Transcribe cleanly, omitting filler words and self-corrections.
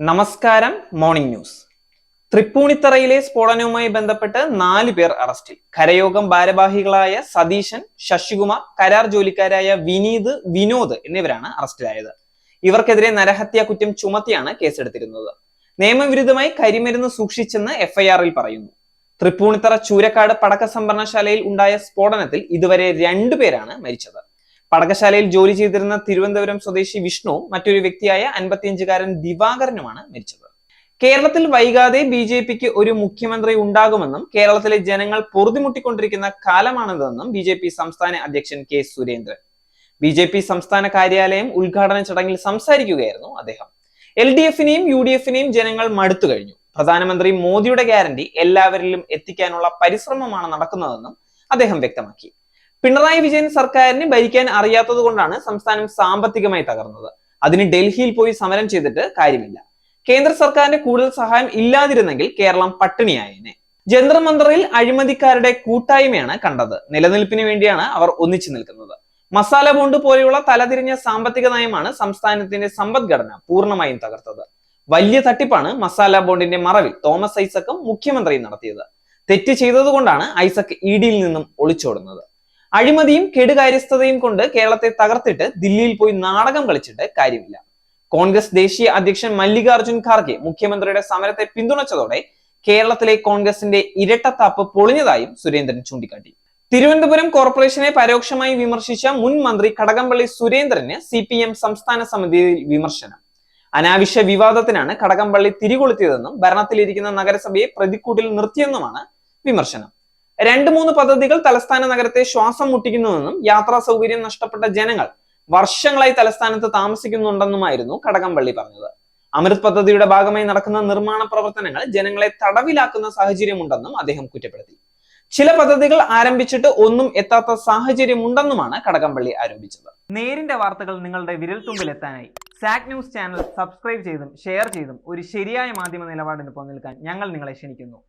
നമസ്കാരം. Morning news. തൃപ്പൂണിത്തറയിലെ സ്ഫോടനവുമായി ബന്ധപ്പെട്ട് 4 പേർ അറസ്റ്റിൽ. കരയോഗം ഭാരവാഹികളായ സതീശൻ, ശശികുമാർ, കരാർ ജോലിക്കാരായ വിനീത്, വിനോദ് എന്നിവരാണ് അറസ്റ്റിലായത്. ഇവർക്കെതിരെ നരഹത്യാ കുറ്റം ചുമത്തിയാണ് കേസെടുത്തിരുന്നത്. നിയമവിരുദ്ധമായി കരിമരുന്ന് സൂക്ഷിച്ചെന്ന് എഫ്ഐആറിൽ പറയുന്നു. തൃപ്പൂണിത്തറ ചൂരക്കാട് പടക്ക സംഭരണശാലയിൽ ഉണ്ടായ സ്ഫോടനത്തിൽ ഇതുവരെ 2 പേരാണ് മരിച്ചത്. പടക്കശാലയിൽ ജോലി ചെയ്തിരുന്ന തിരുവനന്തപുരം സ്വദേശി വിഷ്ണു മറ്റൊരു വ്യക്തിയായ 55-കാരൻ ദിവാകരനുമാണ് മരിച്ചത്. കേരളത്തിൽ വൈകാതെ ബി.ജെ.പിക്ക് ഒരു മുഖ്യമന്ത്രി ഉണ്ടാകുമെന്നും കേരളത്തിലെ ജനങ്ങൾ പൊറുതിമുട്ടിക്കൊണ്ടിരിക്കുന്ന കാലമാണിതെന്നും ബി.ജെ.പി സംസ്ഥാന അധ്യക്ഷൻ കെ സുരേന്ദ്രൻ ബി.ജെ.പി സംസ്ഥാന കാര്യാലയം ഉദ്ഘാടന ചടങ്ങിൽ സംസാരിക്കുകയായിരുന്നു അദ്ദേഹം. LDF-നെയും UDF-നെയും ജനങ്ങൾ മടുത്തു കഴിഞ്ഞു. പ്രധാനമന്ത്രി മോദിയുടെ ഗ്യാരണ്ടി എല്ലാവരിലും എത്തിക്കാനുള്ള പരിശ്രമമാണ് നടക്കുന്നതെന്നും അദ്ദേഹം വ്യക്തമാക്കി. പിണറായി വിജയൻ സർക്കാരിന് ഭരിക്കാൻ അറിയാത്തത് കൊണ്ടാണ് സംസ്ഥാനം സാമ്പത്തികമായി തകർന്നത്. അതിന് ഡൽഹിയിൽ പോയി സമരം ചെയ്തിട്ട് കാര്യമില്ല. കേന്ദ്ര സർക്കാരിന്റെ കൂടുതൽ സഹായം ഇല്ലാതിരുന്നെങ്കിൽ കേരളം പട്ടിണിയായേനെ. ജന്തർ മന്ദറിൽ അഴിമതിക്കാരുടെ കൂട്ടായ്മയാണ് കണ്ടത്. നിലനിൽപ്പിന് വേണ്ടിയാണ് അവർ ഒന്നിച്ചു നിൽക്കുന്നത്. മസാല ബോണ്ട് പോലെയുള്ള തലതിരിഞ്ഞ സാമ്പത്തിക നയമാണ് സംസ്ഥാനത്തിന്റെ സമ്പദ്ഘടന പൂർണ്ണമായും തകർത്തത്. വലിയ തട്ടിപ്പാണ് മസാല ബോണ്ടിന്റെ മറവിൽ തോമസ് ഐസക്കും മുഖ്യമന്ത്രിയും നടത്തിയത്. തെറ്റ് ചെയ്തതുകൊണ്ടാണ് ഐസക് ഇഡിയിൽ നിന്നും ഒളിച്ചോടുന്നത്. അഴിമതിയും കെടുകാര്യസ്ഥതയും കൊണ്ട് കേരളത്തെ തകർത്തിട്ട് ദില്ലിയിൽ പോയി നാടകം കളിച്ചിട്ട് കാര്യമില്ല. കോൺഗ്രസ് ദേശീയ അധ്യക്ഷൻ മല്ലികാർജുൻ ഖാർഗെ മുഖ്യമന്ത്രിയുടെ സമരത്തെ പിന്തുണച്ചതോടെ കേരളത്തിലെ കോൺഗ്രസിന്റെ ഇരട്ടത്താപ്പ് പൊളിഞ്ഞതായും സുരേന്ദ്രൻ ചൂണ്ടിക്കാട്ടി. തിരുവനന്തപുരം കോർപ്പറേഷനെ പരോക്ഷമായി വിമർശിച്ച മുൻ മന്ത്രി കടകംപള്ളി സുരേന്ദ്രന് CPM സംസ്ഥാന സമിതിയിൽ വിമർശനം. അനാവശ്യ വിവാദത്തിനാണ് കടകംപള്ളി തിരികൊളുത്തിയതെന്നും ഭരണത്തിലിരിക്കുന്ന നഗരസഭയെ പ്രതിക്കൂട്ടിൽ നിർത്തിയെന്നുമാണ് വിമർശനം. 2-3 പദ്ധതികൾ തലസ്ഥാന നഗരത്തെ ശ്വാസം മുട്ടിക്കുന്നുവെന്നും യാത്രാ സൗകര്യം നഷ്ടപ്പെട്ട ജനങ്ങൾ വർഷങ്ങളായി തലസ്ഥാനത്ത് താമസിക്കുന്നുണ്ടെന്നുമായിരുന്നു കടകംപള്ളി പറഞ്ഞത്. അമൃത് പദ്ധതിയുടെ ഭാഗമായി നടക്കുന്ന നിർമ്മാണ പ്രവർത്തനങ്ങൾ ജനങ്ങളെ തടവിലാക്കുന്ന സാഹചര്യമുണ്ടെന്നും അദ്ദേഹം കുറ്റപ്പെടുത്തി. ചില പദ്ധതികൾ ആരംഭിച്ചിട്ട് ഒന്നും എത്താത്ത സാഹചര്യമുണ്ടെന്നുമാണ് കടകംപള്ളി ആരോപിച്ചത്. നേരിന്റെ വാർത്തകൾ നിങ്ങളുടെ വിരൽത്തുമ്പിൽ എത്താനായി സാക് ന്യൂസ് ചാനൽ സബ്സ്ക്രൈബ് ചെയ്തും ഷെയർ ചെയ്തും ഒരു ശരിയായ മാധ്യമ നിലപാടിന് നിൽക്കാൻ ഞങ്ങൾ നിങ്ങളെ ക്ഷണിക്കുന്നു.